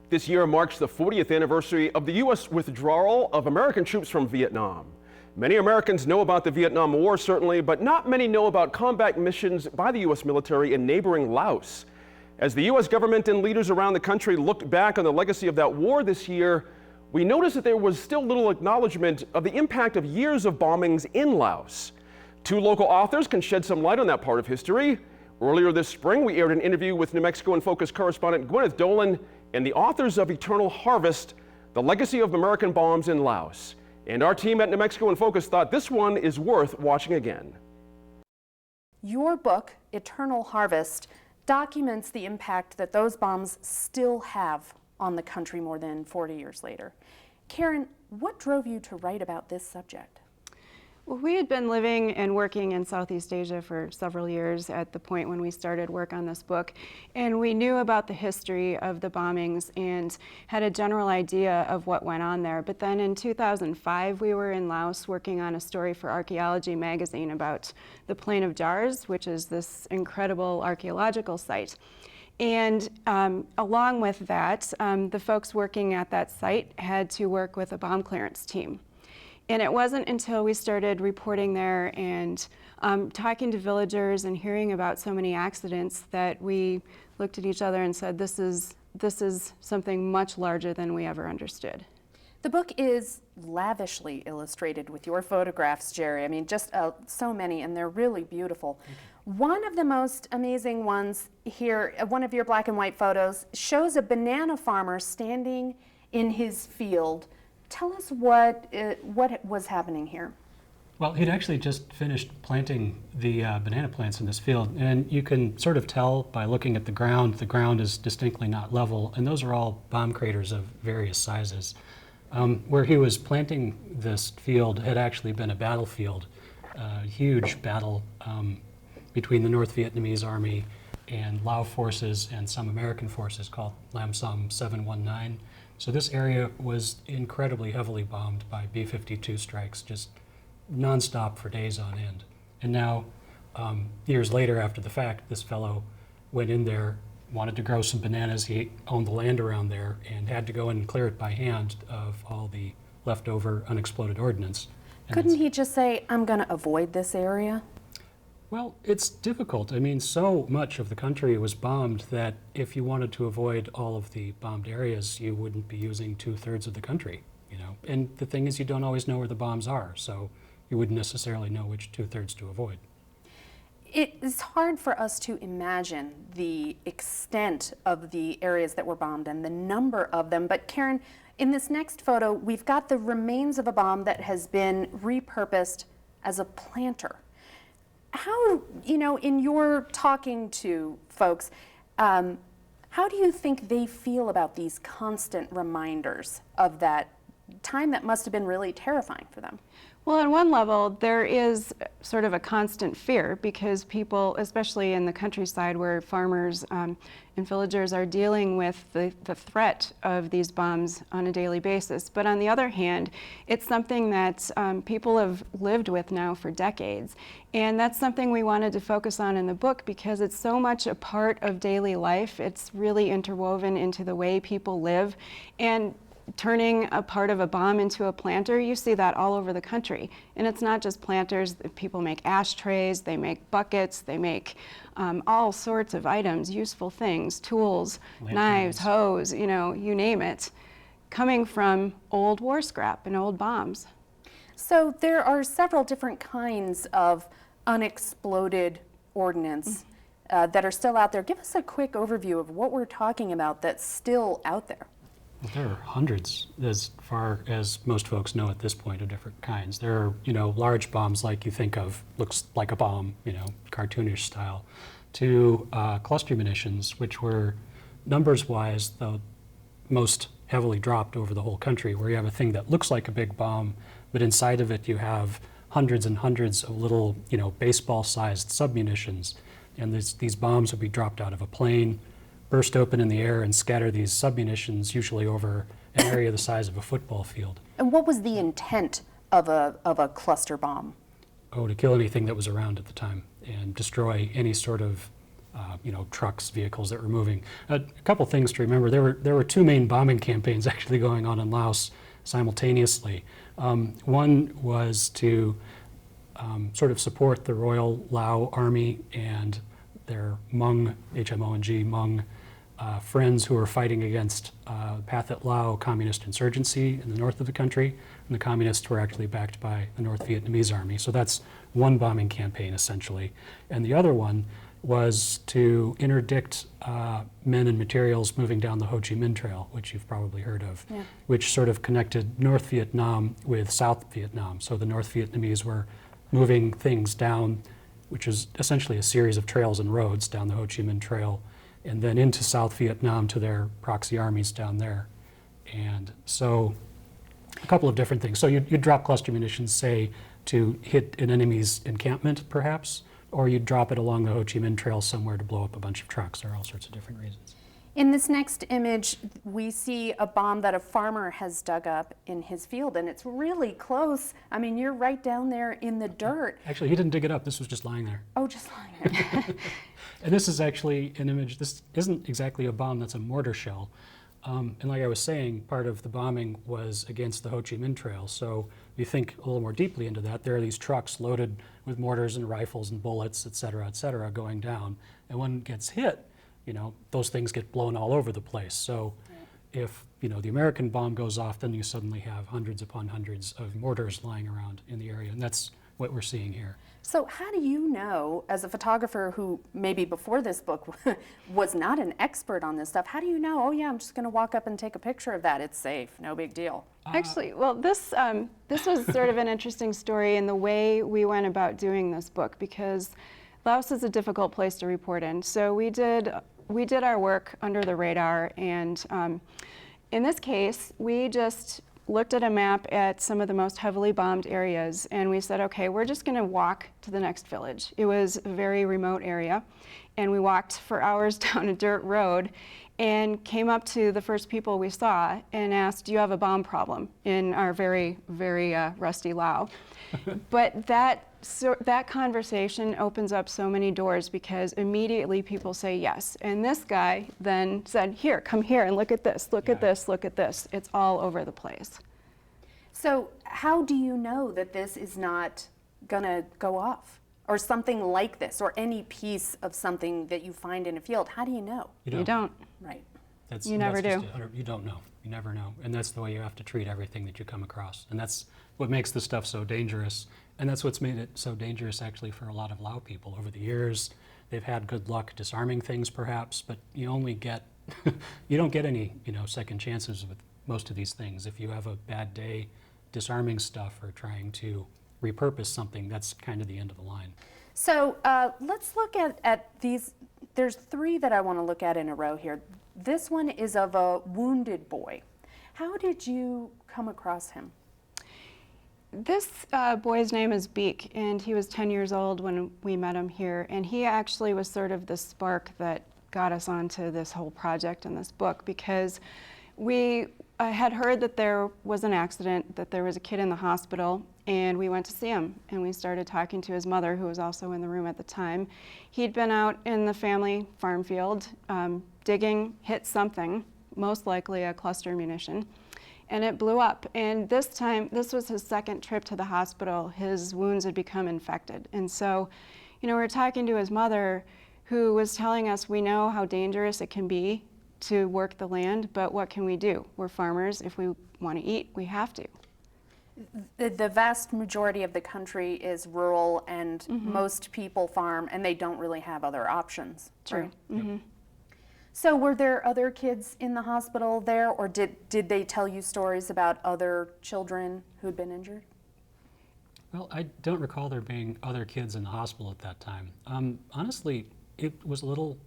This year marks the 40th anniversary of the U.S. withdrawal of American troops from Vietnam. Many Americans know about the Vietnam War, certainly, but not many know about combat missions by the U.S. military in neighboring Laos. As the U.S. government and leaders around the country looked back on the legacy of that war this year, we noticed that there was still little acknowledgement of the impact of years of bombings in Laos. Two local authors can shed some light on that part of history. Earlier this spring, we aired an interview with New Mexico in Focus correspondent Gwyneth Dolan and the authors of Eternal Harvest, The Legacy of American Bombs in Laos. And our team at New Mexico in Focus thought this one is worth watching again. Your book, Eternal Harvest, documents the impact that those bombs still have on the country more than 40 years later. Karen, what drove you to write about this subject? Well, we had been living and working in Southeast Asia for several years at the point when we started work on this book, and we knew about the history of the bombings and had a general idea of what went on there. But then in 2005, we were in Laos working on a story for Archaeology magazine about the Plain of Jars, which is this incredible archaeological site. And along with that, the folks working at that site had to work with a bomb clearance team. And it wasn't until we started reporting there and talking to villagers and hearing about so many accidents that we looked at each other and said, this is something much larger than we ever understood. The book is lavishly illustrated with your photographs, Jerry. I mean, just so many, and they're really beautiful. One of the most amazing ones here, one of your black and white photos, shows a banana farmer standing in his field. Tell us what was happening here. Well, he'd actually just finished planting the banana plants in this field, and you can sort of tell by looking at the ground is distinctly not level, and those are all bomb craters of various sizes. Where he was planting this field had actually been a battlefield, a huge battle between the North Vietnamese Army and Lao forces and some American forces called Lam Som 719. So this area was incredibly heavily bombed by B-52 strikes, just nonstop for days on end. And now, years later after the fact, this fellow went in there, wanted to grow some bananas. He owned the land around there and had to go in and clear it by hand of all the leftover unexploded ordnance. And couldn't he just say, I'm going to avoid this area? Well, it's difficult. I mean, so much of the country was bombed that if you wanted to avoid all of the bombed areas, you wouldn't be using 2/3 of the country, you know. And the thing is, you don't always know where the bombs are, so you wouldn't necessarily know which 2/3 to avoid. It's hard for us to imagine the extent of the areas that were bombed and the number of them, but Karen, in this next photo, we've got the remains of a bomb that has been repurposed as a planter. How, you know, in your talking to folks, how do you think they feel about these constant reminders of that time that must have been really terrifying for them? Well, on one level, there is sort of a constant fear because people, especially in the countryside where farmers and villagers are dealing with the threat of these bombs on a daily basis. But on the other hand, it's something that people have lived with now for decades. And that's something we wanted to focus on in the book because it's so much a part of daily life. It's really interwoven into the way people live. And turning a part of a bomb into a planter, you see that all over the country. And it's not just planters. People make ashtrays, they make buckets, they make all sorts of items, useful things, tools, knives, hoes, you know, you name it, coming from old war scrap and old bombs. So there are several different kinds of unexploded ordnance that are still out there. Give us a quick overview of what we're talking about that's still out there. Well, there are hundreds, as far as most folks know at this point, of different kinds. There are, you know, large bombs like you think of, looks like a bomb, you know, cartoonish style, to cluster munitions, which were numbers-wise the most heavily dropped over the whole country, where you have a thing that looks like a big bomb, but inside of it you have hundreds and hundreds of little, you know, baseball-sized submunitions, and these bombs would be dropped out of a plane, burst open in the air and scatter these submunitions, usually over an area the size of a football field. And what was the intent of a cluster bomb? Oh, to kill anything that was around at the time and destroy any sort of trucks, vehicles that were moving. A couple things to remember: there were two main bombing campaigns actually going on in Laos simultaneously. One was to sort of support the Royal Lao Army and their Hmong, HMONG, Hmong friends who were fighting against Pathet Lao communist insurgency in the north of the country, and the communists were actually backed by the North Vietnamese army. So that's one bombing campaign essentially. And the other one was to interdict men and materials moving down the Ho Chi Minh Trail, which you've probably heard of, which sort of connected North Vietnam with South Vietnam. So the North Vietnamese were moving things down, which is essentially a series of trails and roads down the Ho Chi Minh Trail, and then into South Vietnam to their proxy armies down there. And so a couple of different things. So you'd drop cluster munitions, say, to hit an enemy's encampment, perhaps, or you'd drop it along the Ho Chi Minh Trail somewhere to blow up a bunch of trucks. There are all sorts of different reasons. In this next image, we see a bomb that a farmer has dug up in his field, and it's really close. I mean, you're right down there in the dirt. Actually, he didn't dig it up. This was just lying there. Oh, just lying there. And this is actually an image. This isn't exactly a bomb. That's a mortar shell. And like I was saying, part of the bombing was against the Ho Chi Minh Trail. So if you think a little more deeply into that, there are these trucks loaded with mortars and rifles and bullets, et cetera, going down. And when it gets hit, those things get blown all over the place. So if, the American bomb goes off, then you suddenly have hundreds upon hundreds of mortars lying around in the area. And that's what we're seeing here. So how do you know, as a photographer who maybe before this book was not an expert on this stuff, how do you know, oh yeah, I'm just going to walk up and take a picture of that, it's safe, no big deal? Actually, well, this was sort of an interesting story in the way we went about doing this book, because Laos is a difficult place to report in. So we did our work under the radar, and in this case, we just looked at a map at some of the most heavily bombed areas, and we said, okay, we're just going to walk to the next village. It was a very remote area, and we walked for hours down a dirt road and came up to the first people we saw and asked, do you have a bomb problem, in our very, very rusty Lao. But that conversation opens up so many doors, because immediately people say yes. And this guy then said, here, come here and look at this, look at this, look at this. It's all over the place. So how do you know that this is not gonna go off? Or something like this, or any piece of something that you find in a field? How do you know? You don't. Right. You never do. You don't know. You never know. And that's the way you have to treat everything that you come across. And that's what makes this stuff so dangerous. And that's what's made it so dangerous actually for a lot of Lao people. Over the years, they've had good luck disarming things perhaps, but you only get, you don't get any, second chances with most of these things. If you have a bad day disarming stuff or trying to repurpose something, that's kind of the end of the line. So let's look at these. There's three that I want to look at in a row here. This one is of a wounded boy. How did you come across him? This boy's name is Beek, and he was 10 years old when we met him here, and he actually was sort of the spark that got us onto this whole project and this book, because we had heard that there was an accident, that there was a kid in the hospital, and we went to see him, and we started talking to his mother, who was also in the room at the time. He'd been out in the family farm field digging, hit something, most likely a cluster munition, and it blew up. And this time, this was his second trip to the hospital. His wounds had become infected. And so, we were talking to his mother, who was telling us, we know how dangerous it can be to work the land, but what can we do? We're farmers. If we want to eat, we have to. The vast majority of the country is rural, and most people farm, and they don't really have other options. True. Right? So were there other kids in the hospital there, or did they tell you stories about other children who'd been injured? Well, I don't recall there being other kids in the hospital at that time. Honestly, it was a little,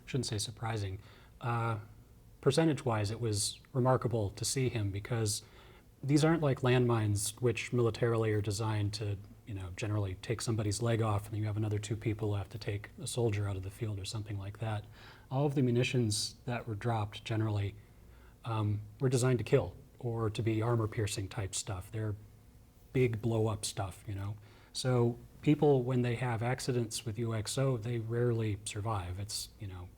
shouldn't say surprising. Percentage-wise, it was remarkable to see him, because these aren't like landmines, which militarily are designed to, generally take somebody's leg off, and then you have another two people who have to take a soldier out of the field or something like that. All of the munitions that were dropped generally were designed to kill, or to be armor-piercing type stuff. They're big blow-up stuff, So people, when they have accidents with UXO, they rarely survive. It's,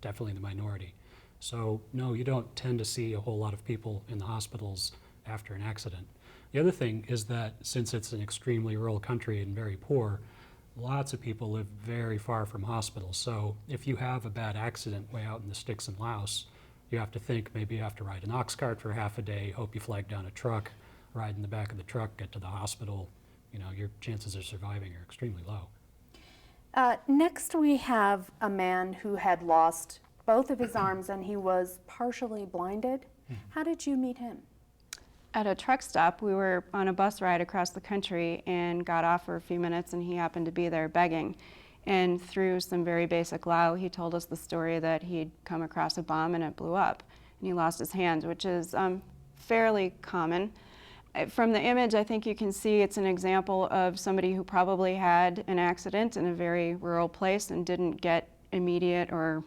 definitely the minority. So no, you don't tend to see a whole lot of people in the hospitals after an accident. The other thing is that since it's an extremely rural country and very poor, lots of people live very far from hospitals. So if you have a bad accident way out in the sticks in Laos, you have to think maybe you have to ride an ox cart for half a day, hope you flag down a truck, ride in the back of the truck, get to the hospital. Your chances of surviving are extremely low. Next, we have a man who had lost both of his arms and he was partially blinded. How did you meet him? At a truck stop, we were on a bus ride across the country and got off for a few minutes, and he happened to be there begging. And through some very basic Lao, he told us the story that he'd come across a bomb and it blew up, and he lost his hands, which is fairly common. From the image, I think you can see it's an example of somebody who probably had an accident in a very rural place and didn't get immediate or,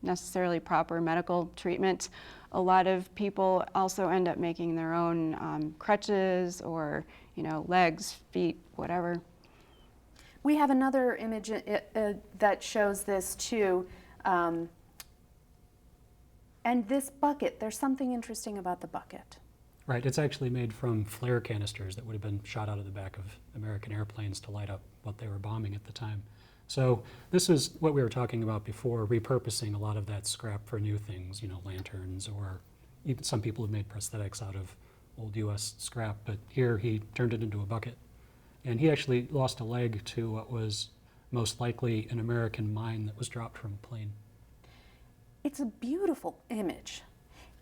necessarily proper medical treatment. A lot of people also end up making their own crutches or, legs, feet, whatever. We have another image that shows this too. And this bucket, there's something interesting about the bucket. Right, it's actually made from flare canisters that would have been shot out of the back of American airplanes to light up what they were bombing at the time. So this is what we were talking about before, repurposing a lot of that scrap for new things, lanterns, or even some people have made prosthetics out of old US scrap, but here he turned it into a bucket. And he actually lost a leg to what was most likely an American mine that was dropped from a plane. It's a beautiful image.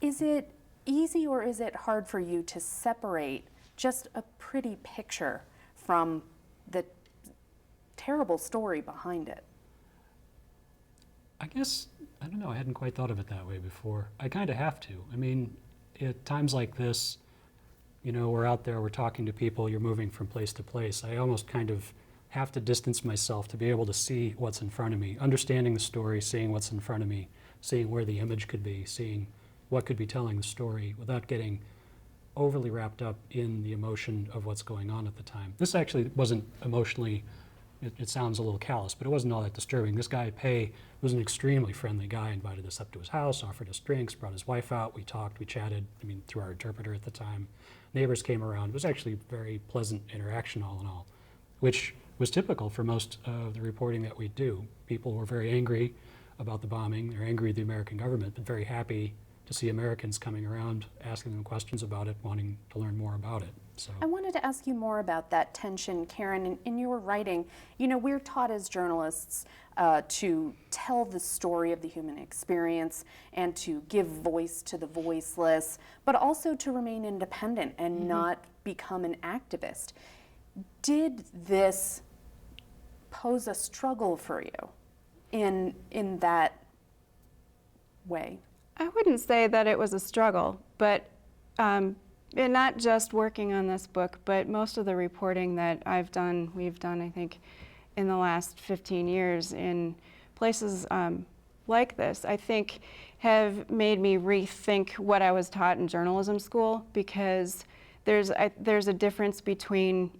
Is it easy or is it hard for you to separate just a pretty picture from the terrible story behind it? I guess, I don't know, I hadn't quite thought of it that way before. I kind of have to. I mean, at times like this, we're out there, we're talking to people, you're moving from place to place. I almost kind of have to distance myself to be able to see what's in front of me, understanding the story, seeing what's in front of me, seeing where the image could be, seeing what could be telling the story without getting overly wrapped up in the emotion of what's going on at the time. This actually wasn't emotionally, it sounds a little callous, but it wasn't all that disturbing. This guy, Pei, was an extremely friendly guy, invited us up to his house, offered us drinks, brought his wife out, we talked, we chatted, through our interpreter at the time. Neighbors came around. It was actually a very pleasant interaction all in all, which was typical for most of the reporting that we do. People were very angry about the bombing. They're angry at the American government, but very happy to see Americans coming around, asking them questions about it, wanting to learn more about it. So I wanted to ask you more about that tension, Karen. In your writing, we're taught as journalists to tell the story of the human experience and to give voice to the voiceless, but also to remain independent and not become an activist. Did this pose a struggle for you in that way? I wouldn't say that it was a struggle, but and not just working on this book, but most of the reporting that we've done, I think, in the last 15 years in places like this, I think have made me rethink what I was taught in journalism school, because there's a difference between,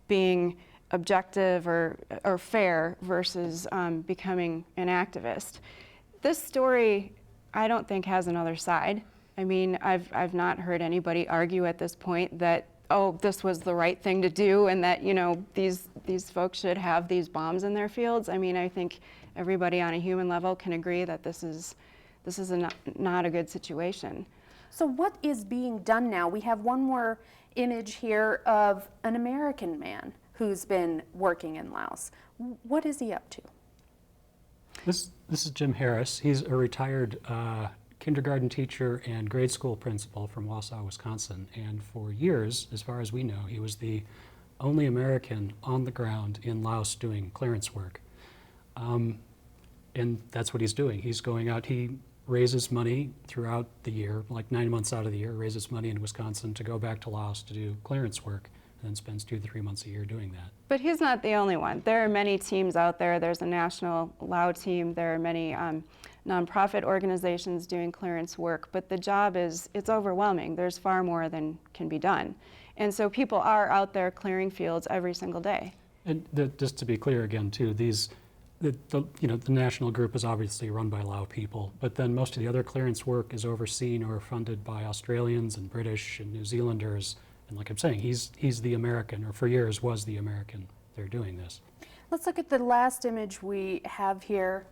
being objective or fair versus becoming an activist. This story, I don't think, has another side. I've not heard anybody argue at this point that, this was the right thing to do and that, these folks should have these bombs in their fields. I think everybody on a human level can agree that this is not a good situation. So what is being done now? We have one more image here of an American man who's been working in Laos. What is he up to? This is Jim Harris. He's a retired kindergarten teacher and grade school principal from Wausau, Wisconsin. And for years, as far as we know, he was the only American on the ground in Laos doing clearance work. And that's what he's doing. He's going out, he raises money throughout the year, like 9 months out of the year, raises money in Wisconsin to go back to Laos to do clearance work, and then spends 2 to 3 months a year doing that. But he's not the only one. There are many teams out there. There's a national Lao team. There are many nonprofit organizations doing clearance work, but the job it's overwhelming. There's far more than can be done. And so people are out there clearing fields every single day. And just to be clear again, too, the national group is obviously run by Lao people, but then most of the other clearance work is overseen or funded by Australians and British and New Zealanders. And like I'm saying, he's the American, or for years was the American. They're doing this. Let's look at the last image we have here.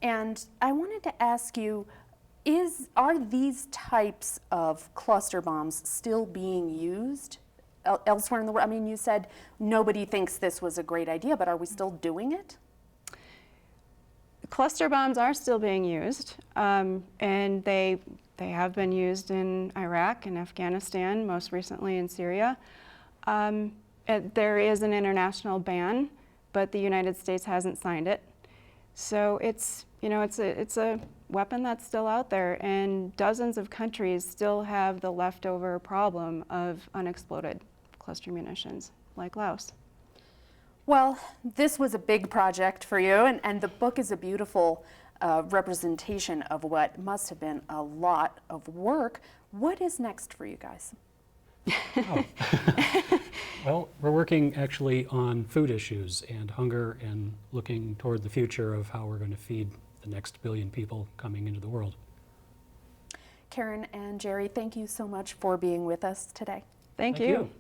And I wanted to ask you, are these types of cluster bombs still being used elsewhere in the world? I mean, you said nobody thinks this was a great idea, but are we still doing it? Cluster bombs are still being used, and they have been used in Iraq and Afghanistan, most recently in Syria. There is an international ban, but the United States hasn't signed it. So it's a weapon that's still out there, and dozens of countries still have the leftover problem of unexploded cluster munitions, like Laos. Well, this was a big project for you, and the book is a beautiful representation of what must have been a lot of work. What is next for you guys? Well, we're working actually on food issues and hunger and looking toward the future of how we're going to feed the next billion people coming into the world. Karen and Jerry, thank you so much for being with us today. Thank Thank you. you.